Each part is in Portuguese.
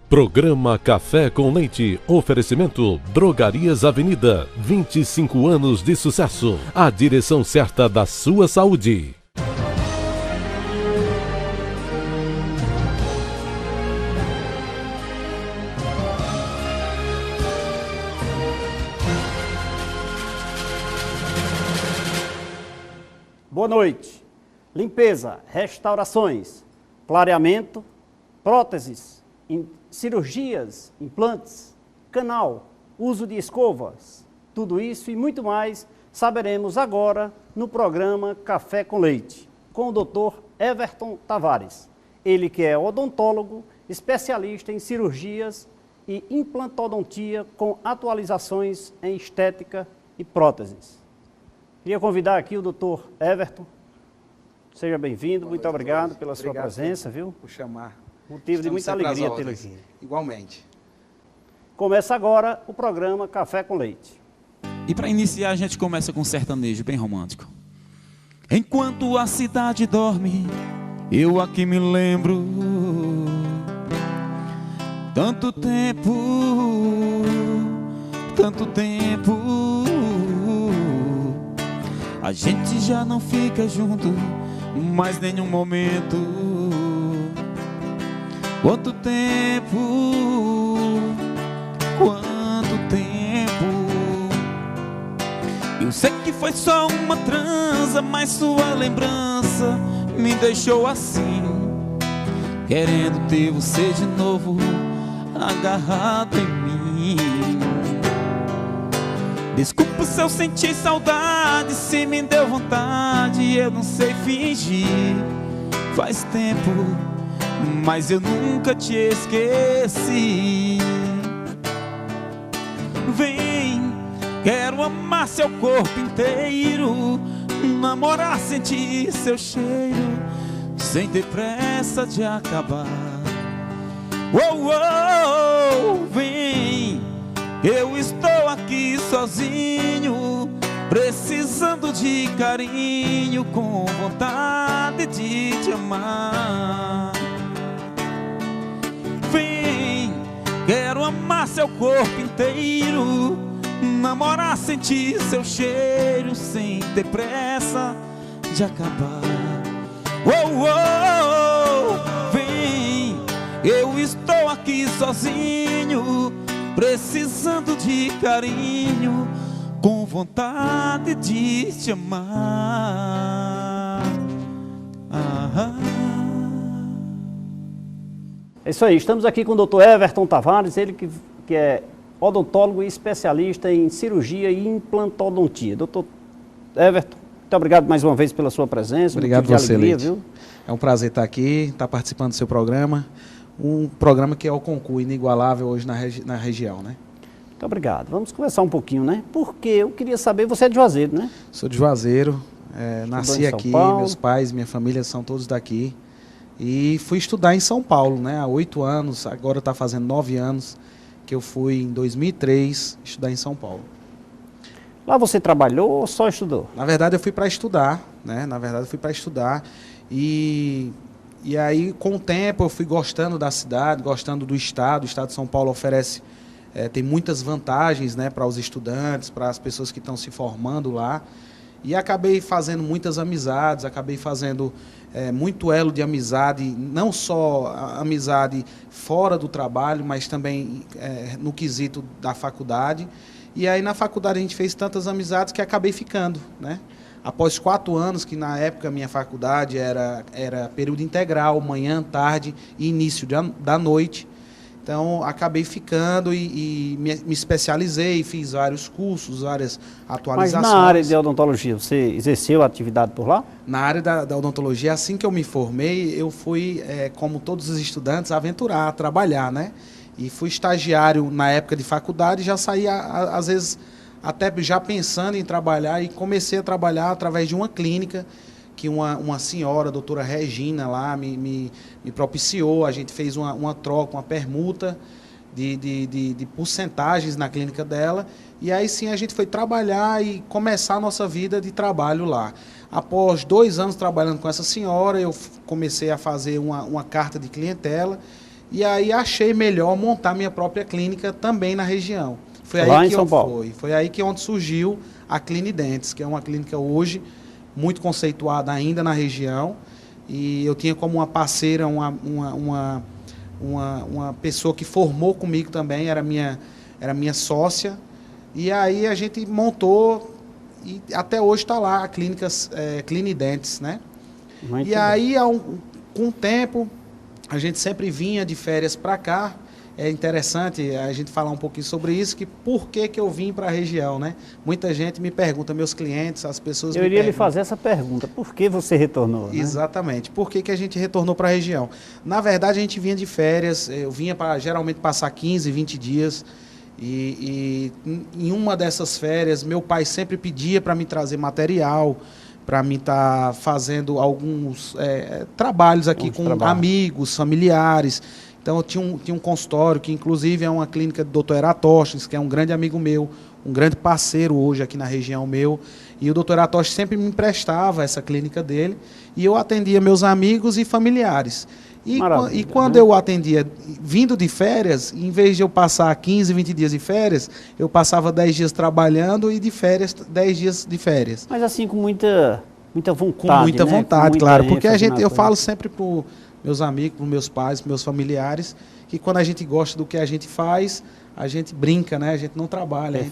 Programa Café com Leite. Oferecimento Drogarias Avenida. 25 anos de sucesso. A direção certa da sua saúde. Boa noite. Limpeza, restaurações, clareamento, próteses, cirurgias, implantes, canal, uso de escovas, tudo isso e muito mais saberemos agora no programa Café com Leite, com o Dr. Everton Tavares. Ele que é odontólogo, especialista em cirurgias e implantodontia com atualizações em estética e próteses. Queria convidar aqui o Dr. Everton. Seja bem-vindo, muito obrigado pela sua presença, viu? Por chamar. Motivo de muita alegria tê-lo aqui. Igualmente. Começa agora o programa Café com Leite. E para iniciar a gente começa com um sertanejo bem romântico. Enquanto a cidade dorme, eu aqui me lembro. Tanto tempo, tanto tempo. A gente já não fica junto mais nenhum momento. Quanto tempo, quanto tempo. Eu sei que foi só uma transa, mas sua lembrança me deixou assim, querendo ter você de novo agarrado em mim. Desculpa se eu senti saudade, se me deu vontade, eu não sei fingir. Faz tempo, mas eu nunca te esqueci. Vem, quero amar seu corpo inteiro, namorar, sentir seu cheiro, sem ter pressa de acabar. Oh, oh, vem, eu estou aqui sozinho, precisando de carinho, com vontade de te amar. Vem, quero amar seu corpo inteiro, namorar, sentir seu cheiro, sem ter pressa de acabar. Oh, oh, vem, eu estou aqui sozinho, precisando de carinho, com vontade de te amar. É isso aí, estamos aqui com o Dr. Everton Tavares, ele que é odontólogo e especialista em cirurgia e implantodontia. Dr. Everton, muito obrigado mais uma vez pela sua presença. Obrigado a você, Leite. Viu? É um prazer estar aqui, estar participando do seu programa. Um programa que é o concurso inigualável hoje na região, né? Muito obrigado. Vamos conversar um pouquinho, né? Porque eu queria saber, você é de Juazeiro, né? Sou de Juazeiro, nasci aqui, meus pais, minha família são todos daqui. E fui estudar em São Paulo, né? Há 8 anos, agora está fazendo 9 anos, que eu fui em 2003 estudar em São Paulo. Lá você trabalhou ou só estudou? Na verdade eu fui para estudar, né? E aí com o tempo eu fui gostando da cidade, gostando do estado. O estado de São Paulo oferece, tem muitas vantagens, né, para os estudantes, para as pessoas que estão se formando lá. E acabei fazendo muitas amizades, acabei fazendo muito elo de amizade, não só a amizade fora do trabalho, mas também no quesito da faculdade. E aí na faculdade a gente fez tantas amizades que acabei ficando, né? Após 4 anos, que na época a minha faculdade era período integral, manhã, tarde e início da noite. Então, acabei ficando e me especializei, fiz vários cursos, várias atualizações. Mas na área de odontologia, você exerceu a atividade por lá? Na área da odontologia, assim que eu me formei, eu fui, como todos os estudantes, aventurar, trabalhar, né? E fui estagiário na época de faculdade, já saía, às vezes, até já pensando em trabalhar, e comecei a trabalhar através de uma clínica que uma senhora, a doutora Regina, lá me propiciou. A gente fez uma troca, uma permuta de porcentagens na clínica dela, e aí sim a gente foi trabalhar e começar a nossa vida de trabalho lá. Após 2 anos trabalhando com essa senhora, eu comecei a fazer uma carta de clientela, E aí achei melhor montar minha própria clínica também na região. Foi Lá aí em que São Paulo. Foi aí que onde surgiu a Clinidentes, que é uma clínica hoje muito conceituada ainda na região. E eu tinha como uma parceira uma pessoa que formou comigo também, era minha sócia. E aí a gente montou e até hoje está lá a clínica Clinidentes, né? Muito E aí, com o tempo, a gente sempre vinha de férias para cá. É interessante a gente falar um pouquinho sobre isso, que por que eu vim para a região, né? Muita gente me pergunta, meus clientes, as pessoas Eu me iria lhe perguntam. fazer essa pergunta, por que você retornou? Né? Exatamente. Por que a gente retornou para a região? Na verdade, a gente vinha de férias, eu vinha para geralmente passar 15, 20 dias, e em uma dessas férias, meu pai sempre pedia para me trazer material, para mim estar fazendo alguns trabalhos aqui com amigos, familiares. Então, eu tinha um consultório, que inclusive é uma clínica do Dr. Eratostes, que é um grande amigo meu, um grande parceiro hoje aqui na região meu. E o Dr. Eratostes sempre me emprestava essa clínica dele, e eu atendia meus amigos e familiares. E quando eu atendia, vindo de férias, em vez de eu passar 15, 20 dias de férias, eu passava 10 dias trabalhando e de férias, 10 dias de férias. Mas assim, com muita vontade, Com muita vontade, claro. Porque eu falo falo sempre para meus amigos, para meus pais, para meus familiares, que quando a gente gosta do que a gente faz, a gente brinca, né? A gente não trabalha.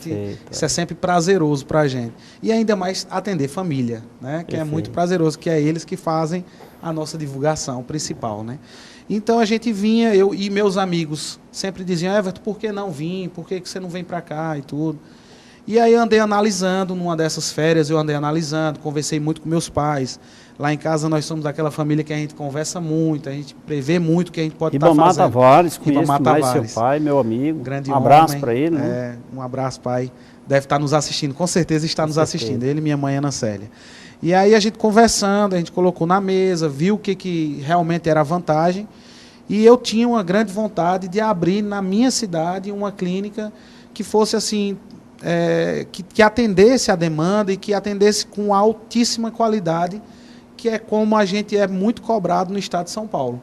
Isso é sempre prazeroso para a gente. E ainda mais atender família, né? Que é muito prazeroso, que é eles que fazem a nossa divulgação principal, né? Então a gente vinha, eu e meus amigos sempre diziam, Everton, por que não vim? Por que você não vem para cá e tudo? E aí eu andei analisando, numa dessas férias eu andei analisando, conversei muito com meus pais. Lá em casa nós somos daquela família que a gente conversa muito, a gente prevê muito o que a gente pode estar fazendo. Ribamar Tavares, conheço Ribamar mais Tavares, seu pai, meu amigo. Grande um abraço homem, para ele. Né? Um abraço, pai. Deve estar nos assistindo, com certeza está nos assistindo. Ele e minha mãe, Ana Célia. E aí a gente conversando, a gente colocou na mesa, viu o que realmente era a vantagem. E eu tinha uma grande vontade de abrir na minha cidade uma clínica que fosse assim, que atendesse a demanda e que atendesse com altíssima qualidade, que é como a gente é muito cobrado no estado de São Paulo.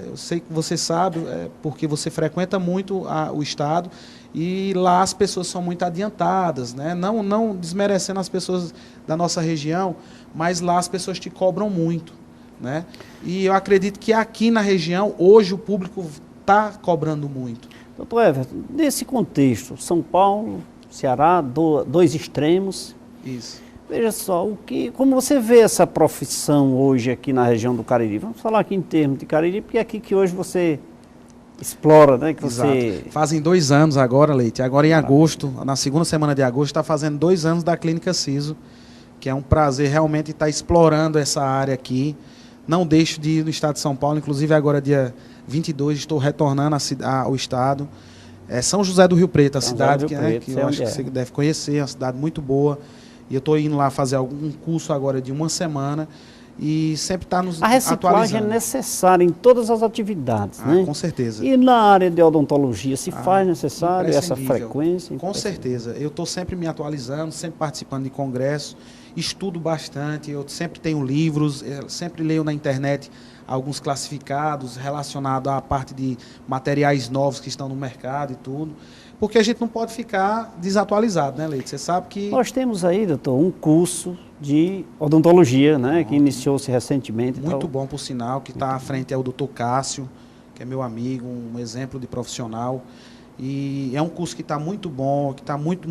Eu sei que você sabe, porque você frequenta muito o estado, e lá as pessoas são muito adiantadas, né? Não desmerecendo as pessoas da nossa região, mas lá as pessoas te cobram muito, né? E eu acredito que aqui na região, hoje o público está cobrando muito. Doutor Everton, nesse contexto, São Paulo, Ceará, dois extremos. Isso. Veja só, como você vê essa profissão hoje aqui na região do Cariri? Vamos falar aqui em termos de Cariri, porque é aqui que hoje você explora, né? Que você... Fazem 2 anos agora, Leite. Agora em agosto, na segunda semana de agosto, está fazendo 2 anos da Clínica Siso, que é um prazer realmente estar explorando essa área aqui. Não deixo de ir no estado de São Paulo, inclusive agora dia 22 estou retornando ao estado. São José do Rio Preto, a cidade que eu acho que você deve conhecer, é uma cidade muito boa. E eu estou indo lá fazer algum curso agora de 1 semana e sempre está nos atualizando. A reciclagem é necessária em todas as atividades, né? Com certeza. E na área de odontologia, se faz necessário essa frequência? Com certeza. Eu estou sempre me atualizando, sempre participando de congressos, estudo bastante, eu sempre tenho livros, sempre leio na internet alguns classificados relacionados à parte de materiais novos que estão no mercado e tudo. Porque a gente não pode ficar desatualizado, né, Leite? Você sabe que... Nós temos aí, doutor, um curso de odontologia, né, que iniciou-se recentemente. Muito bom, por sinal, que está à frente é o doutor Cássio, que é meu amigo, um exemplo de profissional. E é um curso que está muito bom, que está muito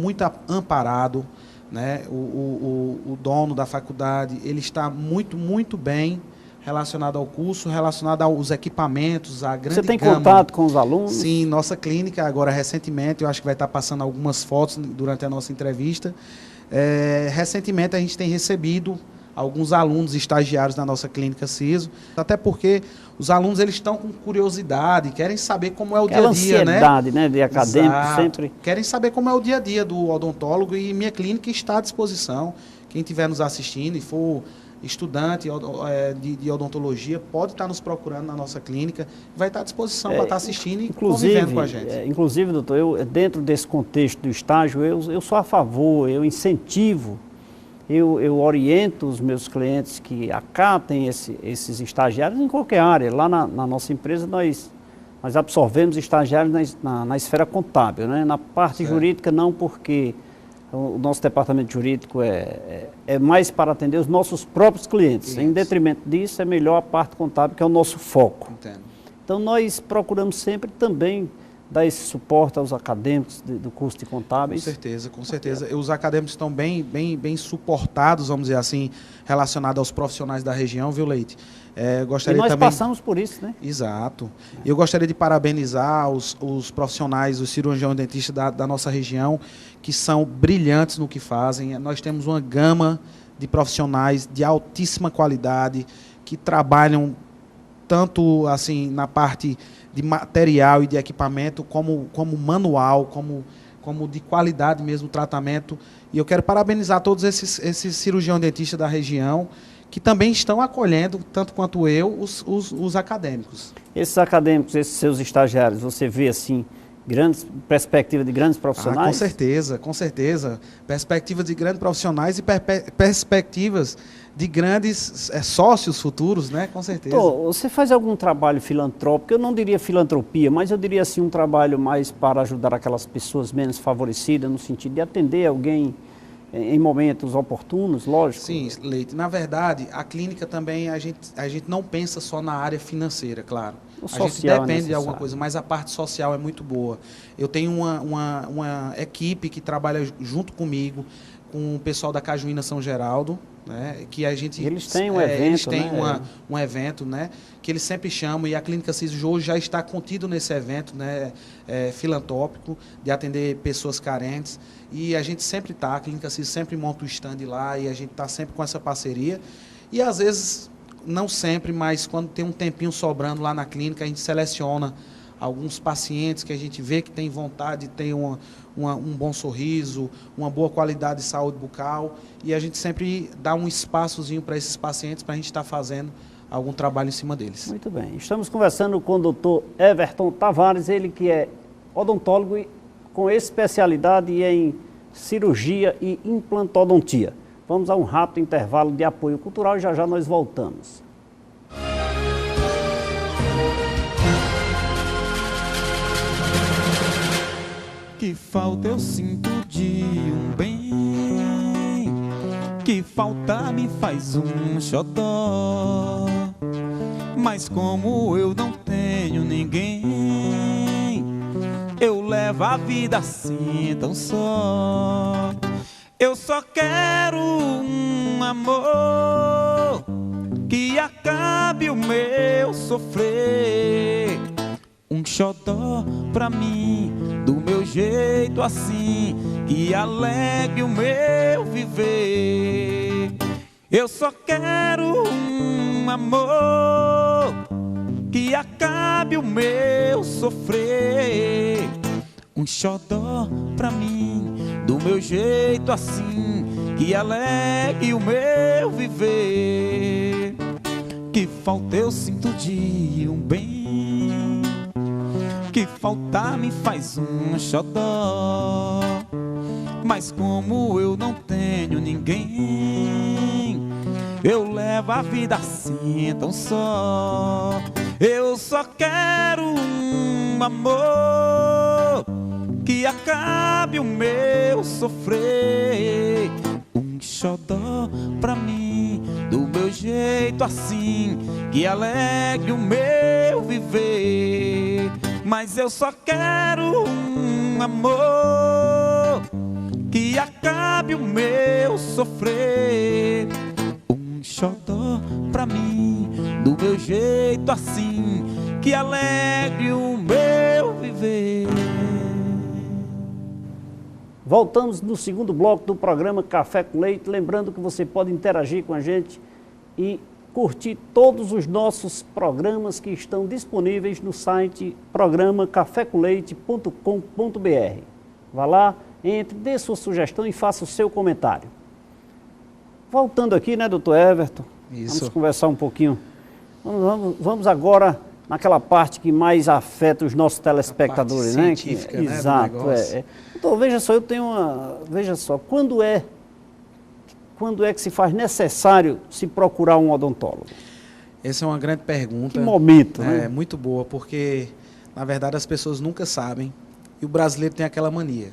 amparado, né? O dono da faculdade, ele está muito bem relacionado ao curso, relacionado aos equipamentos, à grande gama. Você tem contato com os alunos? Sim, nossa clínica agora recentemente, eu acho que vai estar passando algumas fotos durante a nossa entrevista. Recentemente a gente tem recebido alguns alunos estagiários na nossa clínica Siso, até porque os alunos eles estão com curiosidade, querem saber como é o dia a dia, né? Ansiedade, né, de acadêmico. Exato. Sempre. Querem saber como é o dia a dia do odontólogo, e minha clínica está à disposição. Quem estiver nos assistindo e for estudante de odontologia, pode estar nos procurando na nossa clínica, vai estar à disposição para estar assistindo e convivendo com a gente. Inclusive, doutor, dentro desse contexto do estágio, eu sou a favor, eu incentivo, eu oriento os meus clientes que acatem esses estagiários em qualquer área. Lá na nossa empresa, nós nós absorvemos estagiários na esfera contábil, né? Na parte jurídica não, porque o nosso departamento jurídico é mais para atender os nossos próprios clientes. Isso. Em detrimento disso, é melhor a parte contábil, que é o nosso foco. Entendo. Então, nós procuramos sempre também dar esse suporte aos acadêmicos do curso de contábeis. Com certeza, com certeza. Os acadêmicos estão bem suportados, vamos dizer assim, relacionados aos profissionais da região, viu, Leite? Gostaria e nós também... passamos por isso, né? Exato. Eu gostaria de parabenizar os profissionais, os cirurgiões dentistas da nossa região, que são brilhantes no que fazem. Nós temos uma gama de profissionais de altíssima qualidade, que trabalham tanto assim na parte de material e de equipamento, como manual, como de qualidade mesmo o tratamento. E eu quero parabenizar todos esses cirurgiões dentistas da região, que também estão acolhendo, tanto quanto eu, os acadêmicos. Esses acadêmicos, esses seus estagiários, você vê assim, perspectiva de grandes profissionais? Com certeza, com certeza. Perspectivas de grandes profissionais e perspectivas de grandes sócios futuros, né? Com certeza. Então, você faz algum trabalho filantrópico? Eu não diria filantropia, mas eu diria assim um trabalho mais para ajudar aquelas pessoas menos favorecidas, no sentido de atender alguém em momentos oportunos, lógico? Sim, Leite. Na verdade, a clínica também, a gente não pensa só na área financeira, claro. A gente depende de alguma coisa, mas a parte social é muito boa. Eu tenho uma equipe que trabalha junto comigo, com o pessoal da Cajuína São Geraldo, né, que a gente... Eles têm um evento, eles têm um evento, né, que eles sempre chamam, e a Clínica Ciso hoje já está contido nesse evento, né, filantrópico, de atender pessoas carentes, e a gente sempre está, a Clínica Ciso sempre monta o stand lá, e a gente está sempre com essa parceria, e às vezes, não sempre, mas quando tem um tempinho sobrando lá na clínica, a gente seleciona alguns pacientes que a gente vê que tem vontade, tem um bom sorriso, uma boa qualidade de saúde bucal, e a gente sempre dá um espaçozinho para esses pacientes, para a gente estar fazendo algum trabalho em cima deles. Muito bem. Estamos conversando com o doutor Everton Tavares, ele que é odontólogo com especialidade em cirurgia e implantodontia. Vamos a um rápido intervalo de apoio cultural e já já nós voltamos. Que falta eu sinto de um bem, que falta me faz um xodó. Mas como eu não tenho ninguém, eu levo a vida assim tão só. Eu só quero um amor que acabe o meu sofrer. Um xodó pra mim, do meu jeito assim, que alegre o meu viver. Eu só quero um amor que acabe o meu sofrer. Um xodó pra mim, do meu jeito assim, que alegre o meu viver. Que falta eu sinto de um bem, que falta me faz um xodó. Mas como eu não tenho ninguém, eu levo a vida assim tão só. Eu só quero um amor que acabe o meu sofrer. Um xodó pra mim, do meu jeito assim, que alegre o meu viver. Mas eu só quero um amor que acabe o meu sofrer. Um xodó pra mim, do meu jeito assim, que alegre o meu viver. Voltamos no segundo bloco do programa Café com Leite. Lembrando que você pode interagir com a gente e curtir todos os nossos programas que estão disponíveis no site programacafécomleite.com.br. Vá lá, entre, dê sua sugestão e faça o seu comentário. Voltando aqui, né, doutor Everton? Isso. Vamos conversar um pouquinho. Vamos agora naquela parte que mais afeta os nossos telespectadores, né? Científica, né? Exato. Então, veja só, veja só, quando é que se faz necessário se procurar um odontólogo? Essa é uma grande pergunta. Que momento, né? É muito boa, porque Na verdade, as pessoas nunca sabem. E o brasileiro tem aquela mania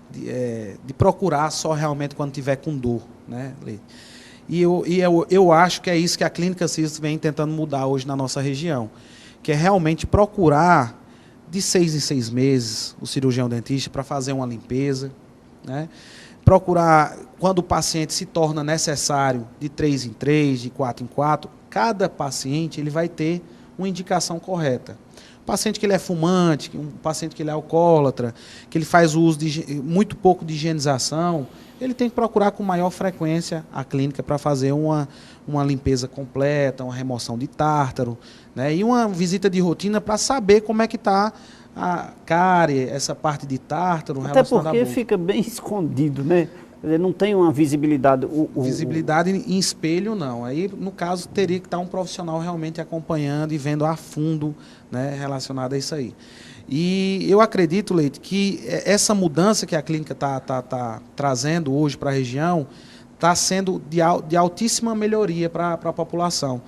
de procurar só realmente quando tiver com dor, né, Leite? E eu acho que é isso que a Clínica CISO vem tentando mudar hoje na nossa região, que é realmente procurar de 6 em 6 meses o cirurgião dentista para fazer uma limpeza, né? Procurar, quando o paciente se torna necessário, de 3 em 3, de 4 em 4, cada paciente ele vai ter uma indicação correta. O paciente que ele é fumante, um paciente que ele é alcoólatra, que ele faz o uso de muito pouco de higienização, ele tem que procurar com maior frequência a clínica para fazer uma limpeza completa, uma remoção de tártaro, né? E uma visita de rotina para saber como é que está a cárie, essa parte de tártaro. Até porque fica bem escondido, né? Ele não tem uma visibilidade. Visibilidade em espelho, não. Aí, no caso, teria que estar um profissional realmente acompanhando e vendo a fundo, né, relacionado a isso aí. E eu acredito, Leite, que essa mudança que a clínica está trazendo hoje para a região está sendo de altíssima melhoria para a população.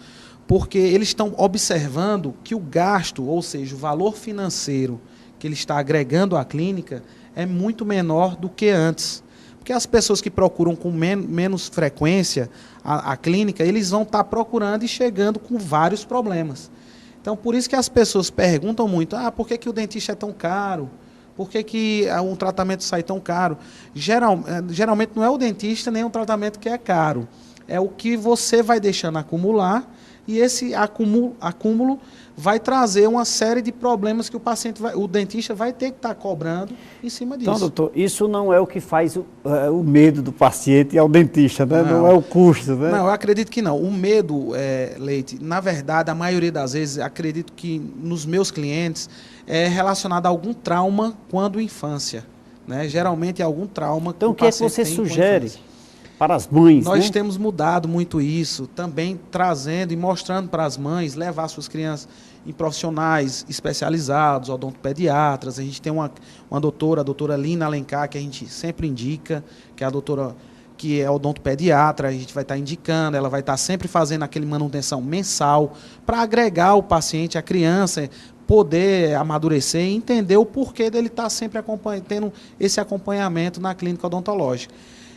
Porque eles estão observando que o gasto, ou seja, o valor financeiro que ele está agregando à clínica é muito menor do que antes. Porque as pessoas que procuram com menos frequência a clínica, eles vão estar procurando e chegando com vários problemas. Então, por isso que as pessoas perguntam muito, por que o dentista é tão caro? Por que um tratamento sai tão caro? Geralmente não é o dentista nem o tratamento que é caro. É o que você vai deixando acumular, e esse acúmulo vai trazer uma série de problemas que o dentista vai ter que estar cobrando em cima disso. Então, doutor, isso não é o que faz o medo do paciente ao dentista, né? Não é o custo, né? Não, eu acredito que não. O medo, Leite, na verdade, a maioria das vezes, acredito que nos meus clientes é relacionado a algum trauma quando infância, né? Geralmente é algum trauma. Então, o que é que você sugere para as mães? Nós temos mudado muito isso, também trazendo e mostrando para as mães, levar suas crianças em profissionais especializados, odontopediatras. A gente tem uma doutora, a doutora Lina Alencar, que a gente sempre indica, que é a doutora que é odontopediatra, a gente vai estar indicando, ela vai estar sempre fazendo aquele manutenção mensal para agregar o paciente, a criança, poder amadurecer e entender o porquê dele estar sempre tendo esse acompanhamento na clínica odontológica.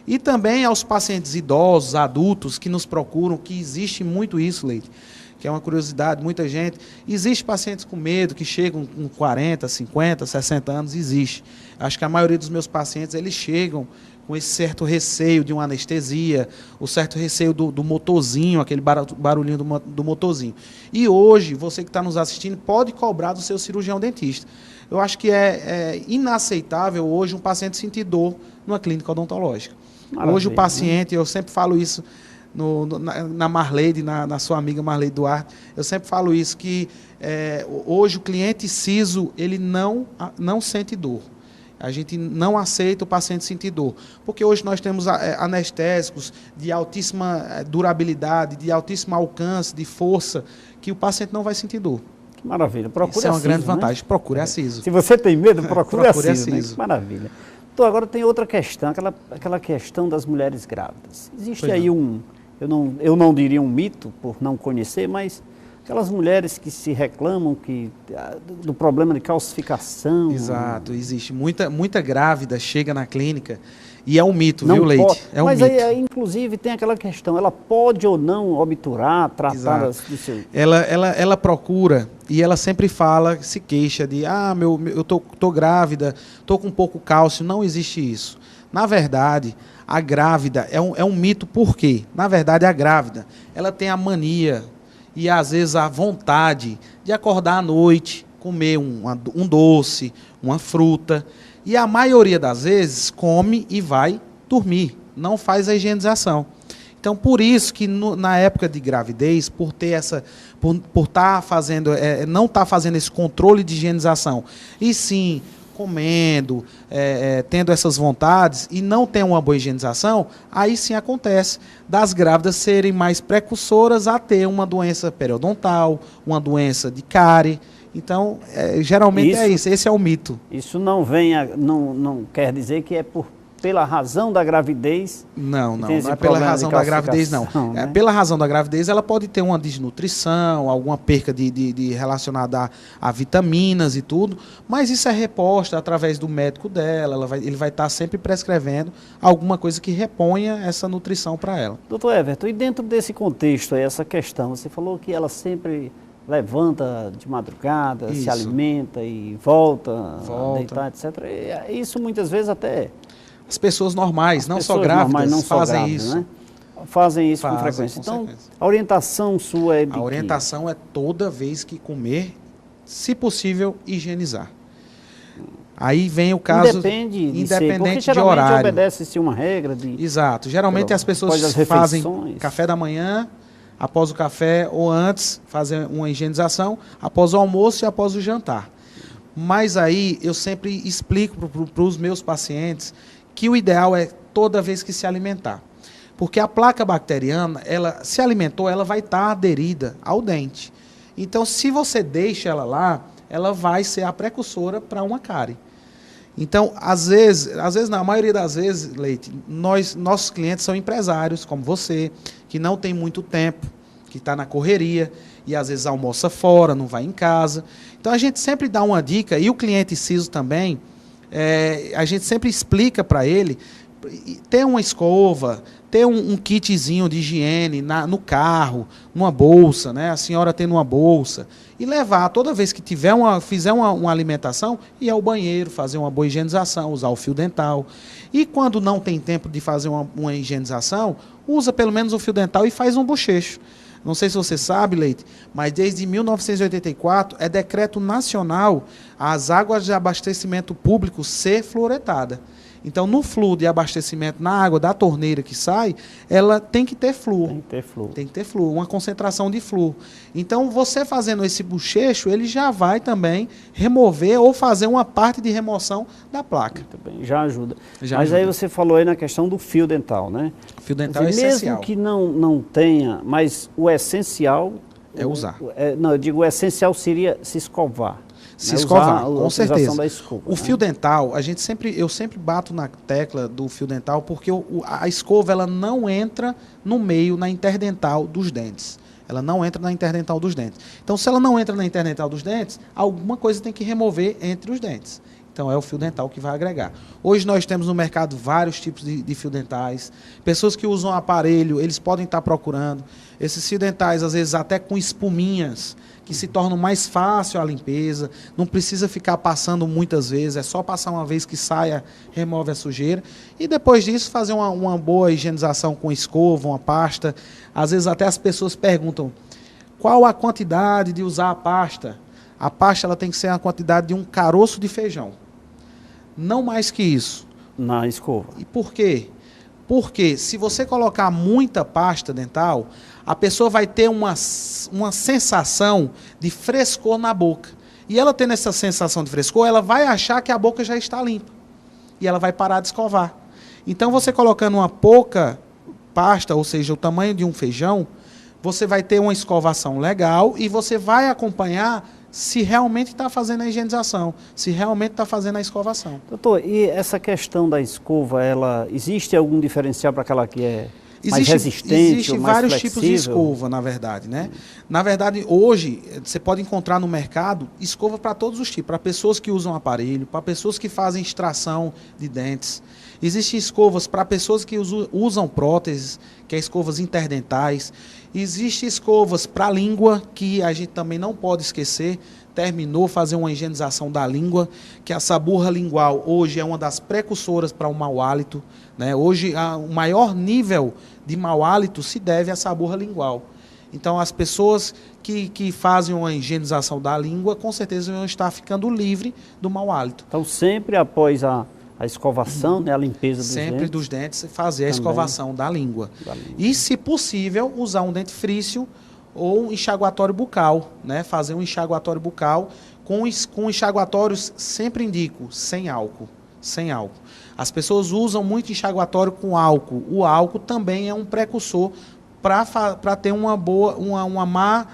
E também aos pacientes idosos, adultos, que nos procuram, que existe muito isso, Leite, que é uma curiosidade, muita gente. Existe pacientes com medo, que chegam com 40, 50, 60 anos, existe. Acho que a maioria dos meus pacientes, eles chegam com esse certo receio de uma anestesia, o certo receio do motorzinho, aquele barulhinho do motorzinho. E hoje, você que está nos assistindo, pode cobrar do seu cirurgião dentista. Eu acho que é inaceitável hoje um paciente sentir dor numa clínica odontológica. Maravilha, hoje o paciente, né? Eu sempre falo isso na Marleide, na sua amiga Marleide Duarte, eu sempre falo isso, que hoje o cliente CISO, ele não sente dor. A gente não aceita o paciente sentir dor, porque hoje nós temos anestésicos de altíssima durabilidade, de altíssimo alcance, de força, que o paciente não vai sentir dor. Que maravilha. Procure Isso é uma grande vantagem. Né? Procure a CISO. Se você tem medo, procure a CISO. Né? Que maravilha. Então, agora tem outra questão, aquela questão das mulheres grávidas. Existe aí eu não diria um mito, por não conhecer, mas aquelas mulheres que se reclamam do problema de calcificação. Exato, existe. Muita grávida chega na clínica e é um mito, viu, Leite? É um mas mito. Aí, inclusive, tem aquela questão, ela pode ou não obturar, tratar do seu... Ela procura e ela sempre fala, se queixa de, eu tô grávida, tô com pouco cálcio. Não existe isso. Na verdade, a grávida é um mito, por quê? Na verdade, a grávida, ela tem a mania e às vezes a vontade de acordar à noite, comer um doce, uma fruta, e a maioria das vezes come e vai dormir, não faz a higienização. Então, por isso que na época de gravidez, por estar fazendo, não estar fazendo esse controle de higienização, e sim comendo, tendo essas vontades e não tem uma boa higienização, aí sim acontece das grávidas serem mais precursoras a ter uma doença periodontal, uma doença de cárie. Então, geralmente é isso, esse é o mito. Isso não quer dizer que é por pela razão da gravidez. Não é pela razão da gravidez, não. Né? Pela razão da gravidez, ela pode ter uma desnutrição, alguma perca de relacionada a vitaminas e tudo, mas isso é reposta através do médico dela, ele vai estar sempre prescrevendo alguma coisa que reponha essa nutrição para ela. Doutor Everton, e dentro desse contexto, essa questão, você falou que ela sempre levanta de madrugada, Isso. se alimenta e volta a deitar, etc. E isso muitas vezes até... As pessoas normais, As não pessoas só grávidas, normais, não só fazem grávidas, isso. Né? Fazem isso com Fazem, frequência. com Então, certeza. a orientação sua é de A orientação é toda vez que comer, se possível, higienizar. Aí vem o caso... Independente de horário. Obedece-se uma regra de... Exato. Geralmente as pessoas fazem café da manhã, após o café ou antes, fazem uma higienização, após o almoço e após o jantar. Mas aí eu sempre explico para os meus pacientes que o ideal é toda vez que se alimentar. Porque a placa bacteriana, ela se alimentou, ela vai estar aderida ao dente. Então, se você deixa ela lá, ela vai ser a precursora para uma cárie. Então, às vezes não, a maioria das vezes, Leite, nossos clientes são empresários, como você, que não tem muito tempo, que está na correria, e às vezes almoça fora, não vai em casa. Então, a gente sempre dá uma dica, e o cliente CISO também, a gente sempre explica para ele, ter uma escova, ter um kitzinho de higiene no carro, numa bolsa, né? A senhora tendo uma bolsa, e levar, toda vez que fizer uma alimentação, ir ao banheiro, fazer uma boa higienização, usar o fio dental. E quando não tem tempo de fazer uma higienização, usa pelo menos o fio dental e faz um bochecho. Não sei se você sabe, Leite, mas desde 1984 é decreto nacional as águas de abastecimento público ser fluoretada. Então, no flúor de abastecimento, na água da torneira que sai, ela tem que ter flúor. Tem que ter flúor. Tem que ter flúor, uma concentração de flúor. Então, você fazendo esse bochecho, ele já vai também remover ou fazer uma parte de remoção da placa. Muito bem, já ajuda. Já mas ajuda. Aí você falou aí na questão do fio dental, né? O fio dental Quer dizer, é essencial. Mesmo que não tenha, mas o essencial... É usar. Não, eu digo, o essencial seria se escovar. Se escovar, com certeza. Da escova, o fio dental, eu sempre bato na tecla do fio dental, porque a escova ela não entra no meio, na interdental dos dentes. Ela não entra na interdental dos dentes. Então, se ela não entra na interdental dos dentes, alguma coisa tem que remover entre os dentes. Então, é o fio dental que vai agregar. Hoje nós temos no mercado vários tipos de fio dentais. Pessoas que usam aparelho, eles podem estar procurando. Esses fios dentais, às vezes, até com espuminhas, que se tornam mais fácil a limpeza, não precisa ficar passando muitas vezes, é só passar uma vez que saia, remove a sujeira, e depois disso fazer uma boa higienização com escova, uma pasta. Às vezes até as pessoas perguntam, qual a quantidade de usar a pasta? A pasta ela tem que ser a quantidade de um caroço de feijão, não mais que isso. Na escova. E por quê? Porque se você colocar muita pasta dental, a pessoa vai ter uma sensação de frescor na boca. E ela tendo essa sensação de frescor, ela vai achar que a boca já está limpa. E ela vai parar de escovar. Então, você colocando uma pouca pasta, ou seja, o tamanho de um feijão, você vai ter uma escovação legal e você vai acompanhar se realmente está fazendo a higienização, se realmente está fazendo a escovação. Doutor, e essa questão da escova, existe algum diferencial para aquela que é mais resistente Existem ou mais vários flexível? tipos de escova, na verdade, né? Na verdade, hoje, você pode encontrar no mercado escova para todos os tipos, para pessoas que usam aparelho, para pessoas que fazem extração de dentes. Existem escovas para pessoas que usam próteses, que é escovas interdentais. Existem escovas para a língua, que a gente também não pode esquecer. Terminou fazer uma higienização da língua, que a saburra lingual hoje é uma das precursoras para o mau hálito, né? Hoje, o maior nível de mau hálito se deve à saburra lingual. Então, as pessoas que fazem uma higienização da língua, com certeza vão estar ficando livre do mau hálito. Então, sempre após a escovação, né, a limpeza dos sempre dentes. dos dentes, fazer a Também. escovação da língua. E, se possível, usar um dentifrício ou um enxaguatório bucal, né? Fazer um enxaguatório bucal com enxaguatórios, sempre indico, sem álcool. Sem álcool. As pessoas usam muito enxaguatório com álcool. O álcool também é um precursor para ter uma má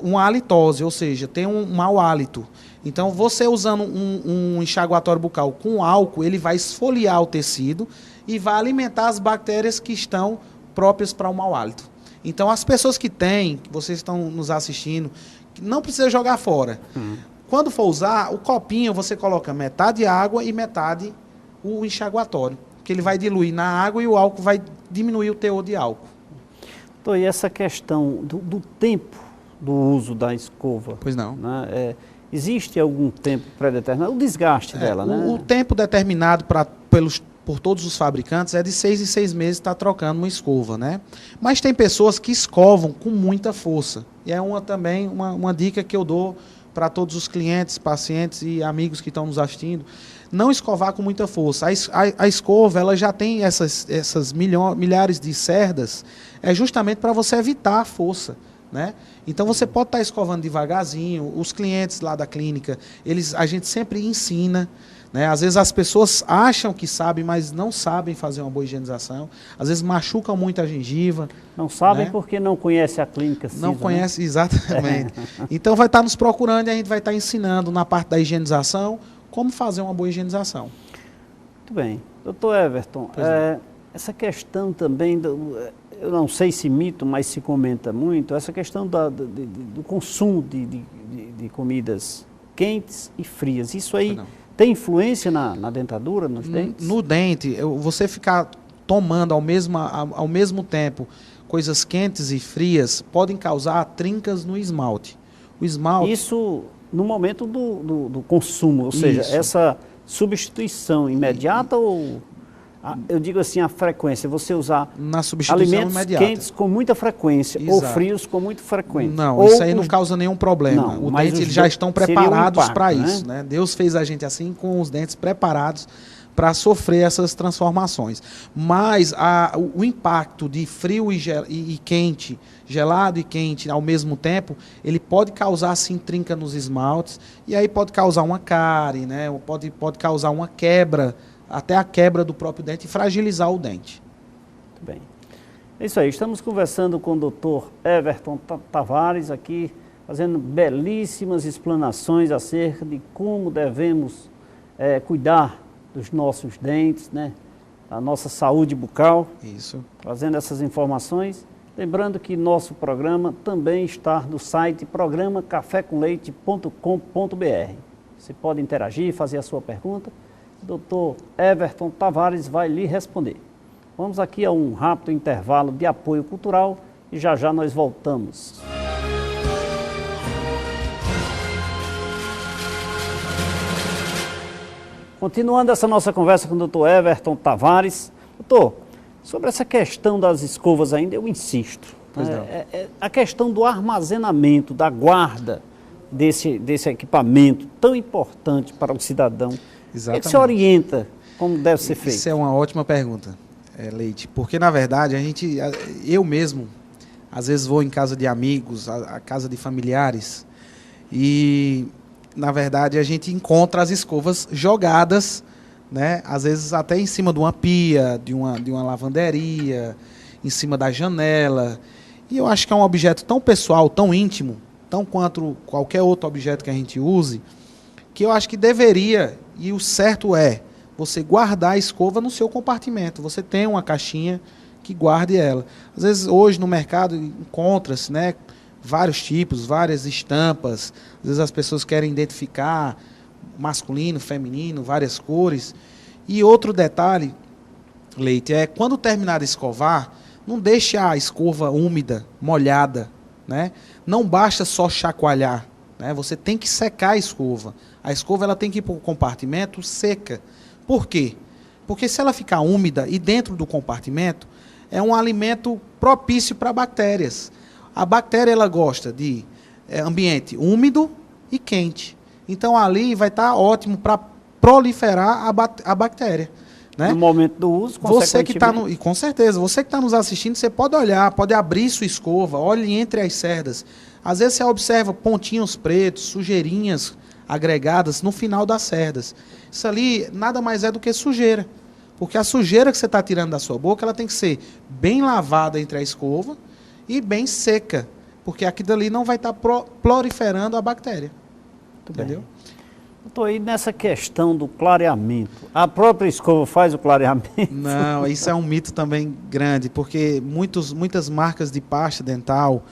uma halitose, ou seja, tem um mau hálito. Então, você usando um enxaguatório bucal com álcool, ele vai esfoliar o tecido e vai alimentar as bactérias que estão próprias para o mau hálito. Então, as pessoas que têm, que vocês estão nos assistindo, não precisa jogar fora. Quando for usar, o copinho você coloca metade água e metade o enxaguatório, que ele vai diluir na água e o álcool vai diminuir o teor de álcool. Então, e essa questão do tempo do uso da escova? Pois não. Né? Existe algum tempo pré-determinado? O desgaste dela, né? O tempo determinado por todos os fabricantes é de 6 em 6 meses estar trocando uma escova, né? Mas tem pessoas que escovam com muita força. E é também uma dica que eu dou para todos os clientes, pacientes e amigos que estão nos assistindo. Não escovar com muita força. A escova, ela já tem essas milhares de cerdas, justamente para você evitar a força, né? Então você pode estar escovando devagarzinho. Os clientes lá da clínica, a gente sempre ensina, né? Às vezes as pessoas acham que sabem, mas não sabem fazer uma boa higienização. Às vezes machucam muito a gengiva. Não sabem, né? Porque não conhece a clínica CISA, não conhece, né? Exatamente. Então vai estar nos procurando e a gente vai estar ensinando na parte da higienização como fazer uma boa higienização. Muito bem. Doutor Everton, essa questão também, eu não sei se mito, mas se comenta muito, essa questão do consumo de comidas quentes e frias. Isso aí tem influência na dentadura, nos dentes? No dente, você ficar tomando ao mesmo tempo coisas quentes e frias podem causar trincas no esmalte. O esmalte... Isso no momento do consumo, ou seja, essa substituição imediata ou... Eu digo assim, a frequência, você usar alimentos imediata. Quentes com muita frequência. Exato. Ou frios com muita frequência. Não, ou isso aí não causa nenhum problema. Não, o dente, eles já estão preparados para isso, né? Deus fez a gente assim, com os dentes preparados para sofrer essas transformações. Mas o impacto de frio e quente, gelado e quente ao mesmo tempo, ele pode causar sim trinca nos esmaltes, e aí pode causar uma cárie, né? Pode causar uma quebra, até a quebra do próprio dente e fragilizar o dente. Muito bem. É isso aí, estamos conversando com o Dr. Everton Tavares aqui, fazendo belíssimas explanações acerca de como devemos cuidar dos nossos dentes, né? A nossa saúde bucal. Isso. Trazendo essas informações. Lembrando que nosso programa também está no site programacafécomleite.com.br. Você pode interagir, fazer a sua pergunta. O Dr. Everton Tavares vai lhe responder. Vamos aqui a um rápido intervalo de apoio cultural e já já nós voltamos. Continuando essa nossa conversa com o Dr. Everton Tavares. Doutor, sobre essa questão das escovas ainda, eu insisto. A questão do armazenamento, da guarda desse equipamento tão importante para o cidadão. Exatamente. O que se orienta como deve ser feito? Isso é uma ótima pergunta, Leite, porque na verdade eu mesmo, às vezes vou em casa de amigos, a casa de familiares, e na verdade a gente encontra as escovas jogadas, né? Às vezes até em cima de uma pia, de uma lavanderia, em cima da janela, e eu acho que é um objeto tão pessoal, tão íntimo, tão quanto qualquer outro objeto que a gente use, que eu acho que deveria, e o certo é, você guardar a escova no seu compartimento. Você tem uma caixinha que guarde ela. Às vezes, hoje no mercado, encontra-se, né, vários tipos, várias estampas. Às vezes as pessoas querem identificar masculino, feminino, várias cores. E outro detalhe, Leite, quando terminar de escovar, não deixe a escova úmida, molhada, né? Não basta só chacoalhar, né? Você tem que secar a escova. A escova ela tem que ir para o compartimento seca. Por quê? Porque se ela ficar úmida e dentro do compartimento, é um alimento propício para bactérias. A bactéria ela gosta de ambiente úmido e quente. Então ali vai estar ótimo para proliferar a bactéria. Né? No momento do uso, você que e com certeza, você que está nos assistindo, você pode olhar, pode abrir sua escova, olhe entre as cerdas. Às vezes você observa pontinhos pretos, sujeirinhas agregadas no final das cerdas. Isso ali nada mais é do que sujeira. Porque a sujeira que você está tirando da sua boca, ela tem que ser bem lavada entre a escova e bem seca. porque aquilo ali não vai estar proliferando a bactéria. Muito Entendeu? bem. Estou aí nessa questão do clareamento. A própria escova faz o clareamento? Não, isso é um mito também grande, porque muitas marcas de pasta dental,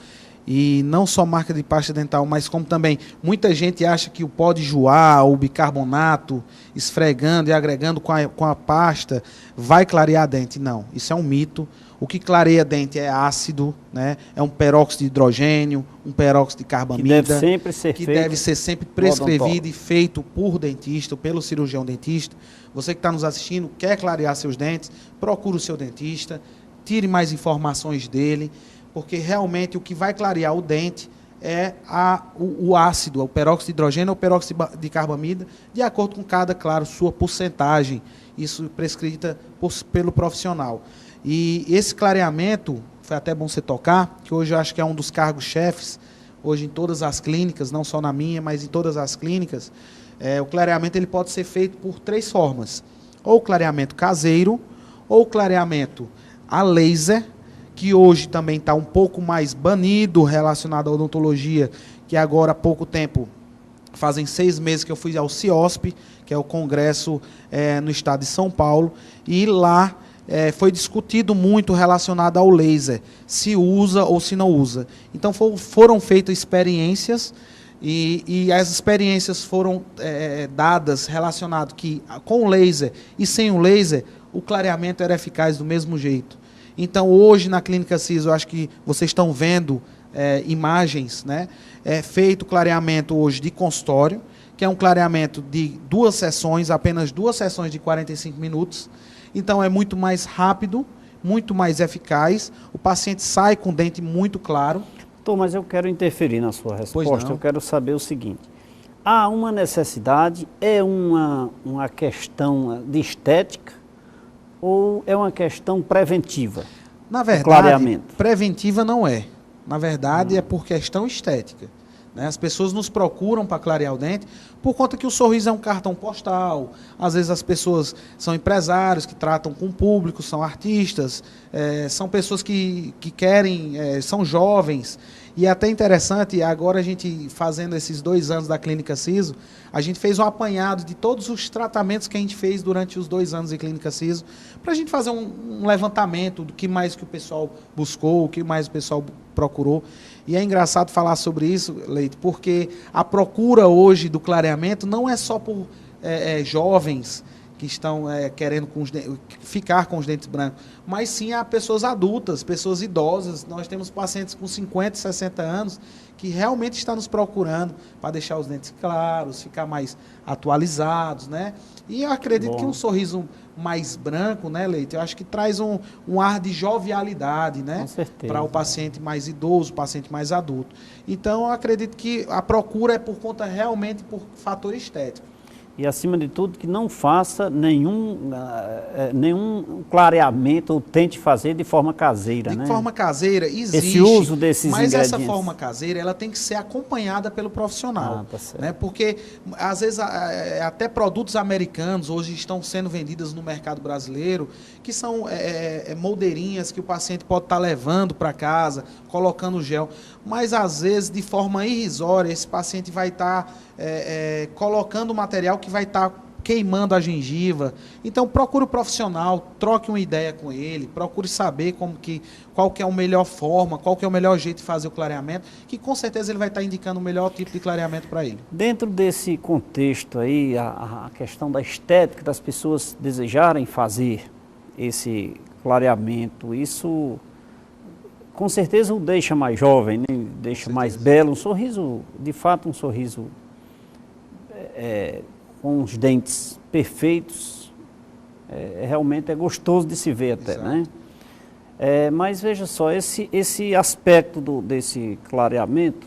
e não só marca de pasta dental, mas como também muita gente acha que o pó de joá ou bicarbonato, esfregando e agregando com a pasta, vai clarear dente. Não, isso é um mito. O que clareia dente é ácido, né? É um peróxido de hidrogênio, um peróxido de carbamida, que deve ser sempre prescrevido e feito por dentista, pelo cirurgião dentista. Você que está nos assistindo, quer clarear seus dentes, procure o seu dentista, tire mais informações dele, porque realmente o que vai clarear o dente é o ácido, o peróxido de hidrogênio ou o peróxido de carbamida, de acordo com cada, claro, sua porcentagem, isso prescrita pelo profissional. E esse clareamento, foi até bom você tocar, que hoje eu acho que é um dos cargos-chefes, hoje em todas as clínicas, não só na minha, mas em todas as clínicas, o clareamento ele pode ser feito por 3 formas. Ou clareamento caseiro, ou clareamento a laser, que hoje também está um pouco mais banido relacionado à odontologia, que agora há pouco tempo, fazem 6 meses que eu fui ao CIOSP, que é o congresso no estado de São Paulo, e lá foi discutido muito relacionado ao laser, se usa ou se não usa. Então foram feitas experiências, e as experiências foram dadas relacionadas que com o laser e sem o laser, o clareamento era eficaz do mesmo jeito. Então hoje na Clínica Siso, eu acho que vocês estão vendo imagens, né? É feito clareamento hoje de consultório, que é um clareamento de 2 sessões, apenas 2 sessões de 45 minutos. Então é muito mais rápido, muito mais eficaz. O paciente sai com o dente muito claro. Doutor, mas eu quero interferir na sua resposta. Eu quero saber o seguinte. Há uma necessidade, é uma questão de estética ou é uma questão preventiva? Na verdade, preventiva não é. Na verdade, é por questão estética. Né? As pessoas nos procuram para clarear o dente por conta que o sorriso é um cartão postal. Às vezes as pessoas são empresários que tratam com o público, são artistas, são pessoas que querem, são jovens. E é até interessante, agora a gente fazendo esses 2 anos da Clínica Siso, a gente fez um apanhado de todos os tratamentos que a gente fez durante os 2 anos de Clínica Siso, para a gente fazer um levantamento do que mais que o pessoal buscou, o que mais o pessoal procurou. E é engraçado falar sobre isso, Leite, porque a procura hoje do clareamento não é só por jovens que estão querendo ficar com os dentes brancos, mas sim a pessoas adultas, pessoas idosas. Nós temos pacientes com 50, 60 anos que realmente estão nos procurando para deixar os dentes claros, ficar mais atualizados, né? E eu acredito que um sorriso mais branco, né, Leite? Eu acho que traz um ar de jovialidade, né? Com certeza. Para o paciente mais idoso, o paciente mais adulto. Então, eu acredito que a procura é por conta realmente por fator estético. E, acima de tudo, que não faça nenhum clareamento ou tente fazer de forma caseira, né? De forma caseira existe, esse uso desses mas ingredientes. Essa forma caseira ela tem que ser acompanhada pelo profissional. Tá certo. Né? Porque, às vezes, até produtos americanos hoje estão sendo vendidos no mercado brasileiro, que são moldeirinhas que o paciente pode estar levando para casa, colocando gel. Mas, às vezes, de forma irrisória, esse paciente vai estar colocando material que vai estar queimando a gengiva. Então, procure o profissional, troque uma ideia com ele, procure saber qual que é a melhor forma, qual que é o melhor jeito de fazer o clareamento, que com certeza ele vai estar indicando o melhor tipo de clareamento para ele. Dentro desse contexto aí, a questão da estética, das pessoas desejarem fazer esse clareamento, isso com certeza o deixa mais jovem, né? Deixa mais belo, um sorriso, de fato um sorriso com os dentes perfeitos, realmente é gostoso de se ver até, né? Mas veja só, esse aspecto desse clareamento,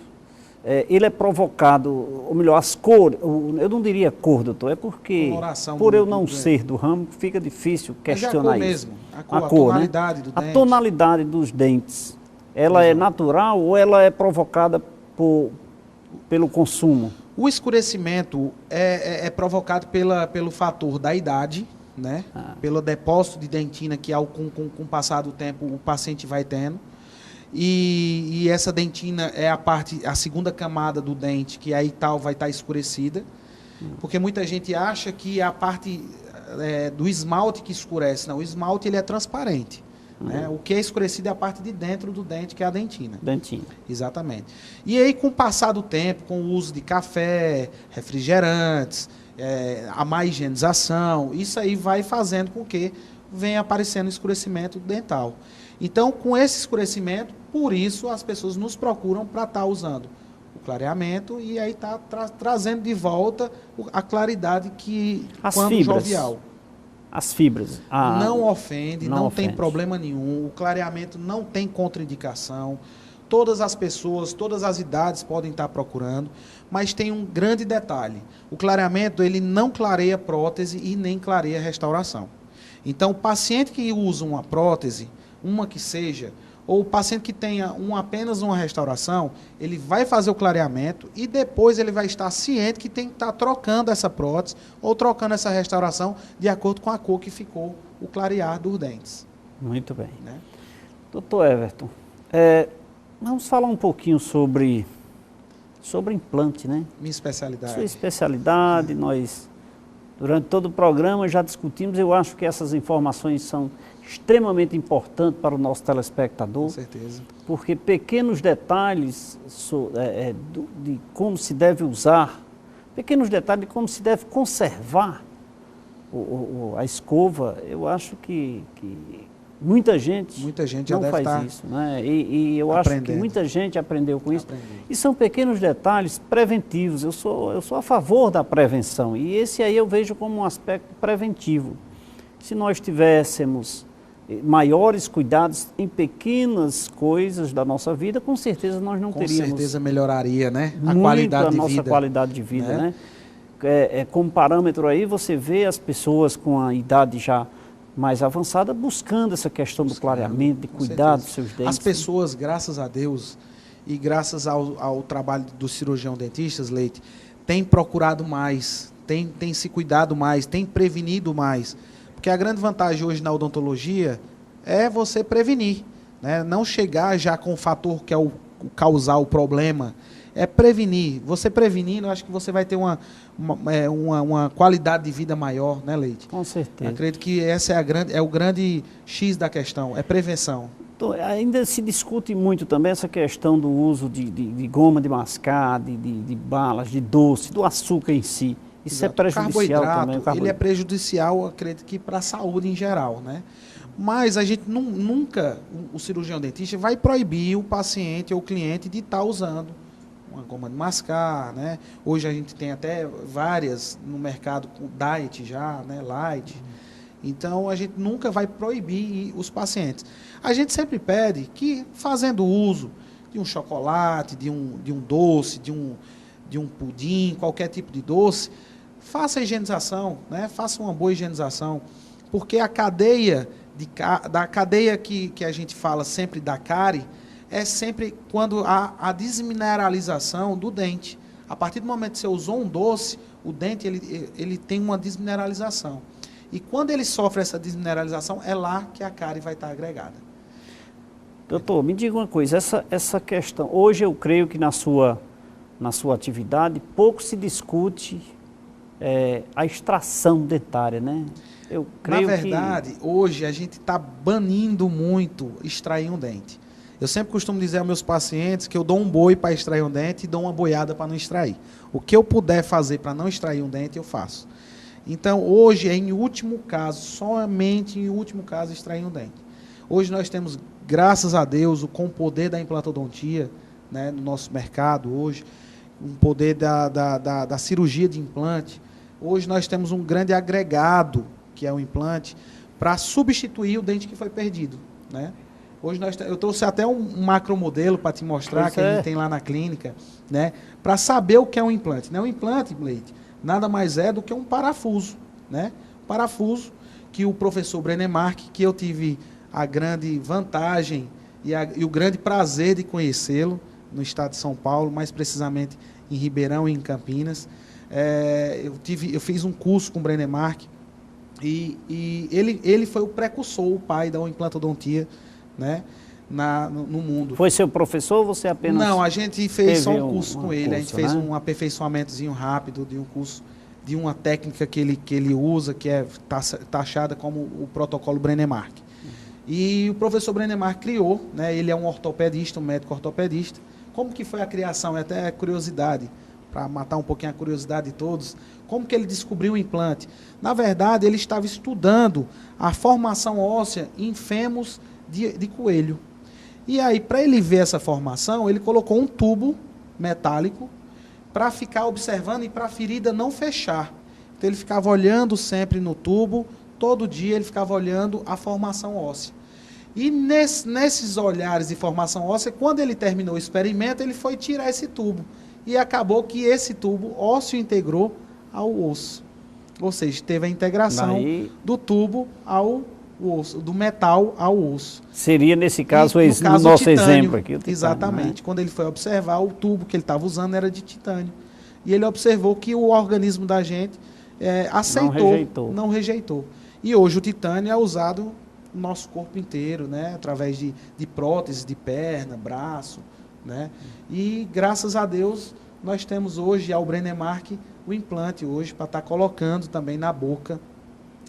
ele é provocado, ou melhor, as cores, eu não diria cor, doutor, é porque, por eu não ser do ramo, fica difícil questionar isso. A tonalidade do dente. A tonalidade dos dentes, ela é natural ou ela é provocada pelo consumo? O escurecimento é provocado pelo fator da idade, né? Pelo depósito de dentina que com o passar do tempo o paciente vai tendo. e essa dentina é a segunda camada do dente, que aí vai estar escurecida, porque muita gente acha que a parte do esmalte que escurece. Não, o esmalte ele é transparente. Né? O que é escurecido é a parte de dentro do dente, que é a dentina. Dentina. Exatamente. E aí, com o passar do tempo, com o uso de café, refrigerantes, a má higienização, isso aí vai fazendo com que venha aparecendo escurecimento dental. Então, com esse escurecimento, por isso as pessoas nos procuram para estar usando o clareamento e aí está trazendo de volta a claridade que quando fibras. Jovial. As fibras. Não ofende, não tem problema nenhum. O clareamento não tem contraindicação. Todas as pessoas, todas as idades podem estar procurando, mas tem um grande detalhe. O clareamento ele não clareia prótese e nem clareia restauração. Então, o paciente que usa uma prótese, uma que seja, ou o paciente que tenha apenas uma restauração, ele vai fazer o clareamento e depois ele vai estar ciente que tem que estar trocando essa prótese ou trocando essa restauração de acordo com a cor que ficou o clarear dos dentes. Muito bem. Né? Doutor Everton, vamos falar um pouquinho sobre implante, né? Minha especialidade. Sua especialidade, nós, durante todo o programa, já discutimos. Eu acho que essas informações são extremamente importante para o nosso telespectador. Com certeza. Porque pequenos detalhes de como se deve usar, pequenos detalhes de como se deve conservar a escova, eu acho que muita gente já não deve faz isso. Né? E eu acho que muita gente aprendeu com isso. E são pequenos detalhes preventivos. Eu sou a favor da prevenção. E esse aí eu vejo como um aspecto preventivo. Se nós tivéssemos maiores cuidados em pequenas coisas da nossa vida, com certeza nós não teríamos... Com certeza melhoraria, né? A qualidade de vida. A nossa qualidade de vida, né? Como parâmetro aí, você vê as pessoas com a idade já mais avançada buscando essa questão do clareamento, de cuidar dos seus dentes. As pessoas, graças a Deus, e graças ao trabalho dos cirurgiões dentistas, Leite, têm procurado mais, têm se cuidado mais, têm prevenido mais. Porque a grande vantagem hoje na odontologia é você prevenir, né? Não chegar já com o fator que é o causar o problema, é prevenir. Você prevenindo, eu acho que você vai ter uma qualidade de vida maior, né, Leite? Com certeza. Acredito que essa é o grande X da questão, é prevenção. Então, ainda se discute muito também essa questão do uso de goma de mascar, de balas, de doce, do açúcar em si. Isso Exato. É prejudicial também. Ele é prejudicial, acredito que para a saúde em geral, né? Mas a gente nunca, o cirurgião dentista vai proibir o paciente ou o cliente de estar usando uma goma de mascar, né? Hoje a gente tem até várias no mercado com diet já, né? Light. Então a gente nunca vai proibir os pacientes. A gente sempre pede que, fazendo uso de um chocolate, de um doce, de um pudim, qualquer tipo de doce, faça a higienização, né? Faça uma boa higienização, porque a cadeia da cadeia que a gente fala sempre da cárie é sempre quando há a desmineralização do dente. A partir do momento que você usou um doce, o dente ele tem uma desmineralização. E quando ele sofre essa desmineralização, é lá que a cárie vai estar agregada. Doutor, me diga uma coisa, essa questão, hoje eu creio que na sua atividade pouco se discute a extração dentária, né? Eu creio Na verdade, hoje a gente está banindo muito extrair um dente. Eu sempre costumo dizer aos meus pacientes que eu dou um boi para extrair um dente e dou uma boiada para não extrair. O que eu puder fazer para não extrair um dente, eu faço. Então, hoje é em último caso, somente em último caso, extrair um dente. Hoje nós temos, graças a Deus, com o poder da implantodontia, né, no nosso mercado hoje, um poder da cirurgia de implante. Hoje nós temos um grande agregado, que é o implante, para substituir o dente que foi perdido, né? Hoje eu trouxe até um macromodelo para te mostrar, que a gente tem lá na clínica, né? Para saber o que é um implante. Né? Um implante, Leite, nada mais é do que um parafuso, né? Parafuso que o professor Brenemark, que eu tive a grande vantagem e o grande prazer de conhecê-lo no estado de São Paulo, mais precisamente em Ribeirão e em Campinas. Eu fiz um curso com o Brenemark e ele foi o precursor, o pai da implantodontia, né? no mundo. Foi seu professor ou você apenas... Não, a gente fez só um teve curso com ele, a gente fez um aperfeiçoamentozinho rápido de um curso, de uma técnica que ele usa, que é taxada como o protocolo Brennemark. E o professor Brennemark criou, né, ele é um ortopedista, um médico ortopedista. Como que foi a criação? É até curiosidade, para matar um pouquinho a curiosidade de todos. Como que ele descobriu o implante? Na verdade, ele estava estudando a formação óssea em fêmurs de coelho. E aí, para ele ver essa formação, ele colocou um tubo metálico para ficar observando e para a ferida não fechar. Então, ele ficava olhando sempre no tubo, todo dia ele ficava olhando a formação óssea. E nesses olhares de formação óssea, quando ele terminou o experimento, ele foi tirar esse tubo. E acabou que esse tubo ósseo integrou ao osso. Ou seja, teve a integração do tubo ao osso, do metal ao osso. Seria, nesse caso, no nosso titânio, exemplo aqui. O titânio, exatamente. Né? Quando ele foi observar, o tubo que ele estava usando era de titânio. E ele observou que o organismo da gente aceitou, não rejeitou. E hoje o titânio é usado no nosso corpo inteiro, né? Através de próteses de perna, braço, né? E graças a Deus nós temos hoje ao Brennemark o implante hoje para estar colocando também na boca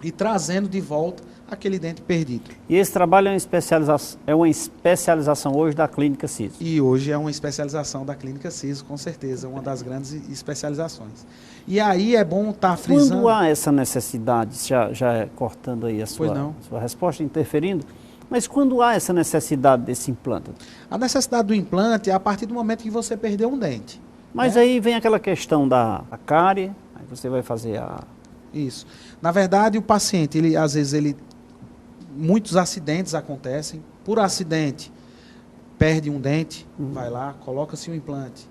e trazendo de volta aquele dente perdido. E esse trabalho é uma especialização hoje da Clínica Siso? E hoje é uma especialização da Clínica Siso, com certeza, uma das grandes especializações. E aí é bom estar frisando... Quando há essa necessidade, já cortando aí a sua resposta, interferindo, mas quando há essa necessidade desse implante? A necessidade do implante é a partir do momento que você perdeu um dente. Mas aí vem aquela questão da cárie, aí você vai fazer a... Isso. Na verdade, o paciente, às vezes, muitos acidentes acontecem. Por acidente, perde um dente, vai lá, coloca-se um implante.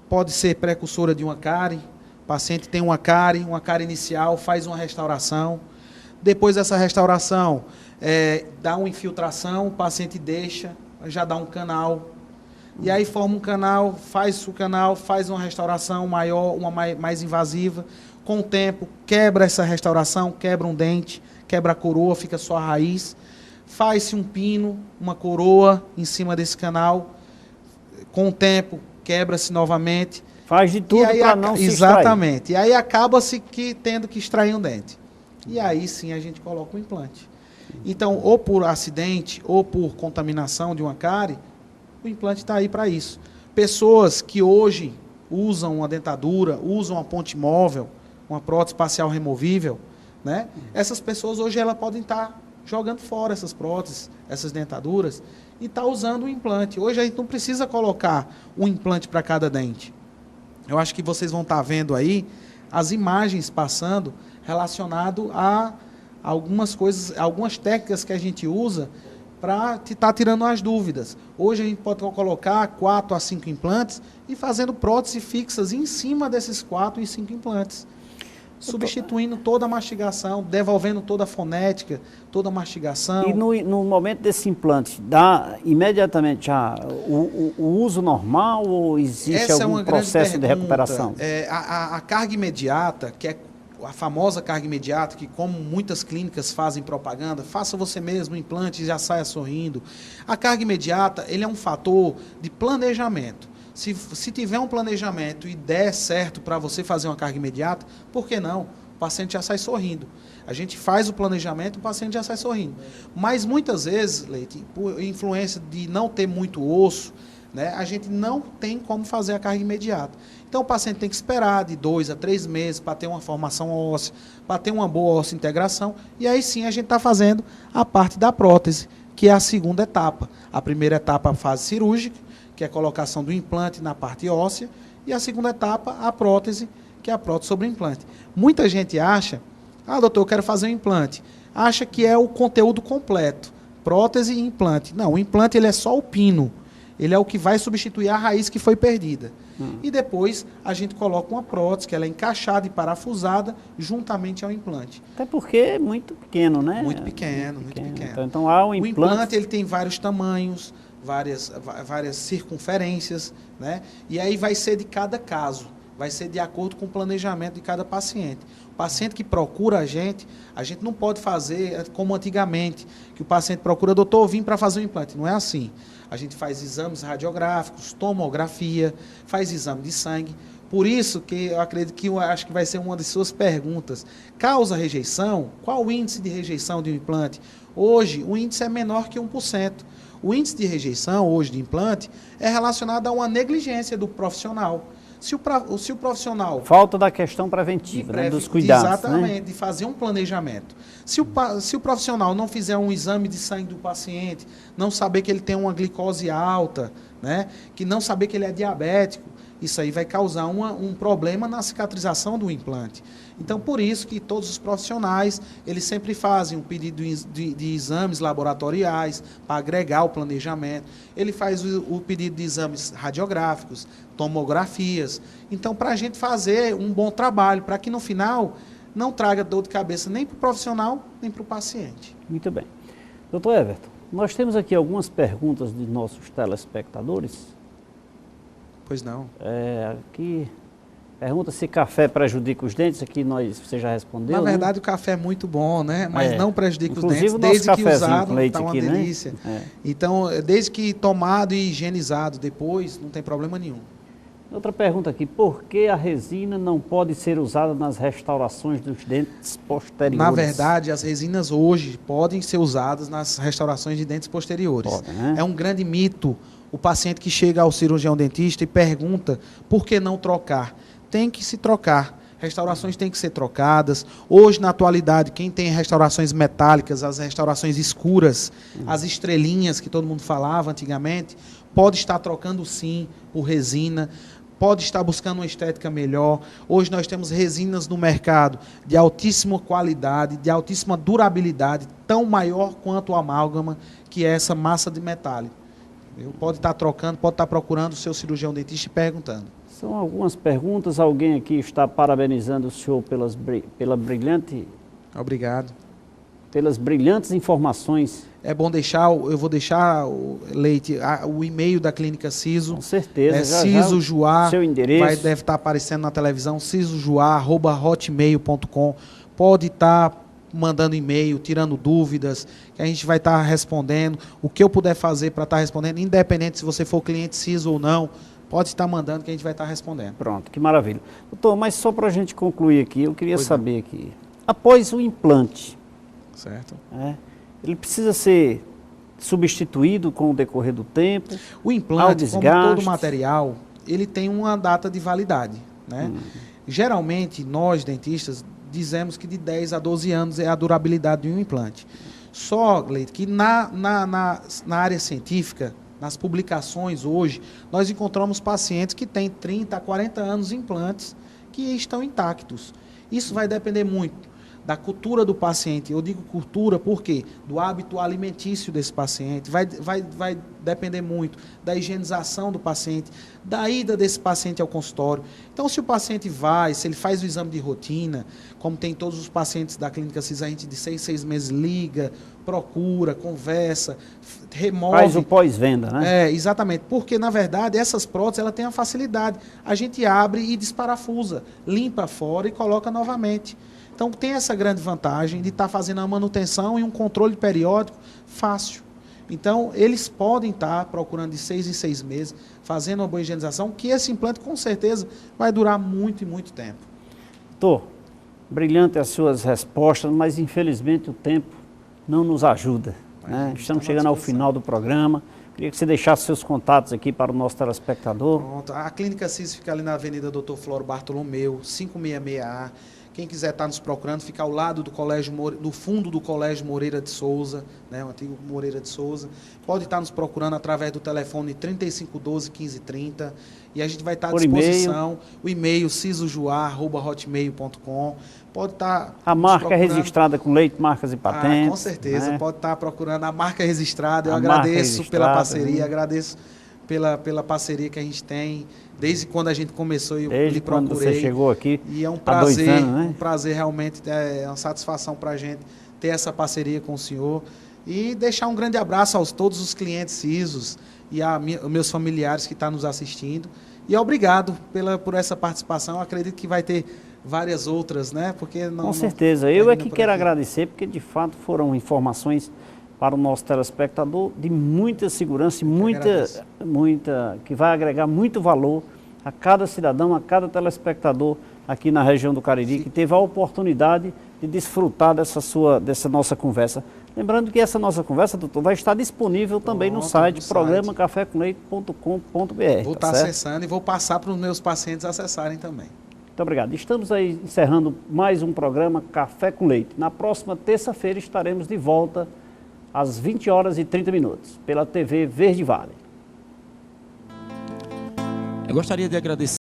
Pode ser precursora de uma cárie. O paciente tem uma cárie inicial, faz uma restauração. Depois dessa restauração, dá uma infiltração, o paciente deixa, já dá um canal. E aí forma um canal, faz uma restauração maior, mais invasiva. Com o tempo, quebra essa restauração, quebra um dente, quebra a coroa, fica só a raiz. Faz-se um pino, uma coroa em cima desse canal. Com o tempo, quebra-se novamente. Faz de tudo para não se extrair. Exatamente. E aí acaba-se tendo que extrair um dente. E aí sim a gente coloca o implante. Então, ou por acidente, ou por contaminação de uma cárie, o implante está aí para isso. Pessoas que hoje usam uma dentadura, usam uma ponte móvel, uma prótese facial removível, né? Essas pessoas hoje elas podem estar jogando fora essas próteses, essas dentaduras, e estar usando o implante. Hoje a gente não precisa colocar um implante para cada dente. Eu acho que vocês vão estar vendo aí as imagens passando relacionado a algumas coisas, algumas técnicas que a gente usa para estar tirando as dúvidas. Hoje a gente pode colocar 4 a 5 implantes e fazendo próteses fixas em cima desses 4 e 5 implantes. Substituindo toda a mastigação, devolvendo toda a fonética, toda a mastigação. E no momento desse implante, dá imediatamente já o uso normal ou existe algum processo de recuperação? A carga imediata, que é a famosa carga imediata, que como muitas clínicas fazem propaganda, faça você mesmo o implante e já saia sorrindo. A carga imediata, ele é um fator de planejamento. Se tiver um planejamento e der certo para você fazer uma carga imediata, por que não? O paciente já sai sorrindo. A gente faz o planejamento, o paciente já sai sorrindo. Mas muitas vezes, Leite, por influência de não ter muito osso, né, a gente não tem como fazer a carga imediata. Então o paciente tem que esperar de 2 a 3 meses para ter uma formação óssea, para ter uma boa óssea integração, e aí sim a gente está fazendo a parte da prótese, que é a segunda etapa. A primeira etapa, a fase cirúrgica, que é a colocação do implante na parte óssea, e a segunda etapa, a prótese, que é a prótese sobre o implante. Muita gente acha, doutor, eu quero fazer um implante. Acha que é o conteúdo completo, prótese e implante. Não, o implante ele é só o pino, ele é o que vai substituir a raiz que foi perdida. E depois a gente coloca uma prótese, que ela é encaixada e parafusada juntamente ao implante. Até porque é muito pequeno, né? Muito pequeno. Então há um implante... O implante ele tem vários tamanhos, várias circunferências, né? E aí vai ser de cada caso. vai ser de acordo com o planejamento de cada paciente. O paciente que procura a gente não pode fazer como antigamente, que o paciente procura, doutor, eu vim para fazer um implante. Não é assim. A gente faz exames radiográficos, tomografia, faz exame de sangue. Por isso que eu acredito que acho que vai ser uma das suas perguntas. Causa rejeição? Qual o índice de rejeição de um implante? Hoje, o índice é menor que 1%. O índice de rejeição hoje de implante é relacionado a uma negligência do profissional. Se o profissional... Falta da questão preventiva, né, dos cuidados. Exatamente, né? De fazer um planejamento. Se o profissional não fizer um exame de sangue do paciente, não saber que ele tem uma glicose alta, né, que não saber que ele é diabético, isso aí vai causar um problema na cicatrização do implante. Então, por isso que todos os profissionais, eles sempre fazem um pedido de exames laboratoriais para agregar o planejamento. Ele faz o pedido de exames radiográficos, tomografias. Então, para a gente fazer um bom trabalho, para que no final não traga dor de cabeça nem para o profissional, nem para o paciente. Muito bem. Doutor Everton, nós temos aqui algumas perguntas de nossos telespectadores. Pois não. Aqui pergunta se café prejudica os dentes, aqui você já respondeu. Na verdade, o café é muito bom, né? Mas não prejudica os Inclusive, dentes, desde que usado, está uma aqui, delícia. Né? Então, desde que tomado e higienizado depois, não tem problema nenhum. Outra pergunta aqui, por que a resina não pode ser usada nas restaurações dos dentes posteriores? Na verdade, as resinas hoje podem ser usadas nas restaurações de dentes posteriores. Pode, né? É um grande mito o paciente que chega ao cirurgião dentista e pergunta por que não trocar. Tem que se trocar. Restaurações têm que ser trocadas. Hoje, na atualidade, quem tem restaurações metálicas, as restaurações escuras, as estrelinhas que todo mundo falava antigamente, pode estar trocando sim por resina, pode estar buscando uma estética melhor. Hoje nós temos resinas no mercado de altíssima qualidade, de altíssima durabilidade, tão maior quanto o amálgama, que é essa massa de metálico. Pode estar trocando, pode estar procurando o seu cirurgião dentista e perguntando. São algumas perguntas. Alguém aqui está parabenizando o senhor pela brilhante... Obrigado. Pelas brilhantes informações. É bom deixar, eu vou deixar, Leite, o e-mail da Clínica Siso. Com certeza. Siso Juá, seu endereço. deve estar aparecendo na televisão, sisojuá@hotmail.com. Pode estar mandando e-mail, tirando dúvidas, que a gente vai estar respondendo. O que eu puder fazer para estar respondendo, independente se você for cliente Siso ou não, pode estar mandando que a gente vai estar respondendo. Pronto, que maravilha. Doutor, mas só para a gente concluir aqui, eu queria saber aqui, após o implante, certo? Ele precisa ser substituído com o decorrer do tempo? O implante, como todo material, ele tem uma data de validade, né? Geralmente, nós dentistas dizemos que de 10 a 12 anos é a durabilidade de um implante. Só, Leite, que na área científica, nas publicações hoje, nós encontramos pacientes que têm 30 a 40 anos de implantes que estão intactos. Isso vai depender muito da cultura do paciente. Eu digo cultura porque do hábito alimentício desse paciente, vai depender muito da higienização do paciente, da ida desse paciente ao consultório. Então, se o paciente se ele faz o exame de rotina, como tem todos os pacientes da Clínica Siso, a gente de 6 meses liga, procura, conversa, remove. Faz o pós-venda, né? Exatamente. Porque, na verdade, essas próteses, ela tem a facilidade. A gente abre e desparafusa, limpa fora e coloca novamente. Então, tem essa grande vantagem de estar fazendo a manutenção e um controle periódico fácil. Então, eles podem estar procurando de 6 em 6 meses, fazendo uma boa higienização, que esse implante, com certeza, vai durar muito e muito tempo. Doutor, brilhante as suas respostas, mas, infelizmente, o tempo não nos ajuda. Né? Estamos chegando ao final do programa. Queria que você deixasse seus contatos aqui para o nosso telespectador. Pronto. A Clínica Siso fica ali na Avenida Dr. Floro Bartolomeu, 566A. Quem quiser estar nos procurando, fica ao lado do fundo do Colégio Moreira de Souza, né, o antigo Moreira de Souza. Pode estar nos procurando através do telefone 3512-1530 e a gente vai estar à disposição. O e-mail sisojuá@hotmail.com. Pode estar. A marca é registrada com Leite, Marcas e Patentes. Com certeza, né? pode estar procurando a marca registrada. Eu agradeço pela parceria, agradeço pela parceria que a gente tem, desde quando a gente começou, eu lhe procurei. Quando você chegou aqui, e é um prazer, há 2 anos, né? Um prazer realmente, é uma satisfação para a gente ter essa parceria com o senhor. E deixar um grande abraço a todos os clientes Sisos e a meus familiares que estão nos assistindo. E obrigado por essa participação. Acredito que vai ter várias outras, né? Porque Com certeza. Eu é que quero agradecer, porque de fato foram informações para o nosso telespectador de muita segurança e que vai agregar muito valor a cada cidadão, a cada telespectador aqui na região do Cariri, que teve a oportunidade de desfrutar dessa nossa conversa. Lembrando que essa nossa conversa, doutor, vai estar disponível também no site programacafécomleite.com.br. Vou estar acessando e vou passar para os meus pacientes acessarem também. Muito obrigado. Estamos aí encerrando mais um programa Café com Leite. Na próxima terça-feira estaremos de volta às 20h30 pela TV Verde Vale. Eu gostaria de agradecer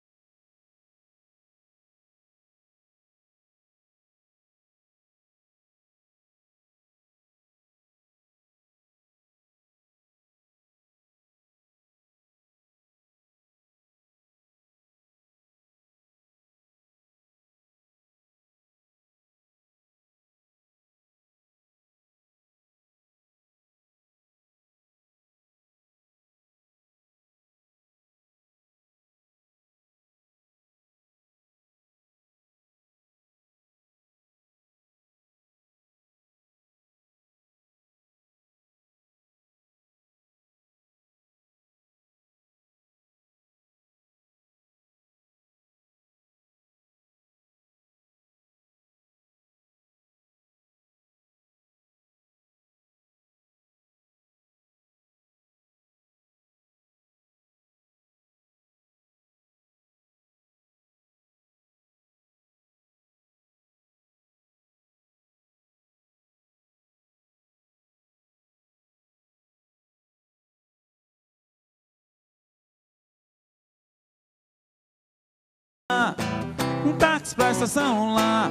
um táxi pra estação lá,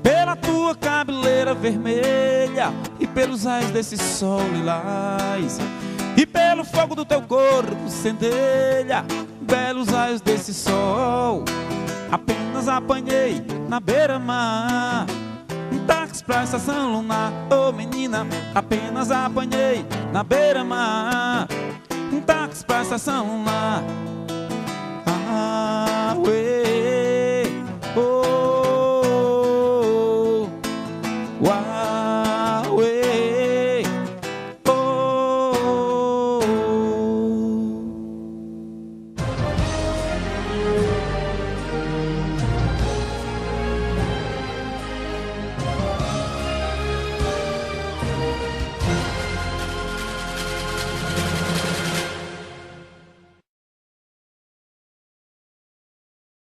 pela tua cabeleira vermelha e pelos raios desse sol lilás, e pelo fogo do teu corpo centelha, belos raios desse sol. Apenas apanhei na beira-mar um táxi pra estação lunar. Oh menina, apenas apanhei na beira-mar um táxi pra estação lunar. Ah, ué, oh, uai.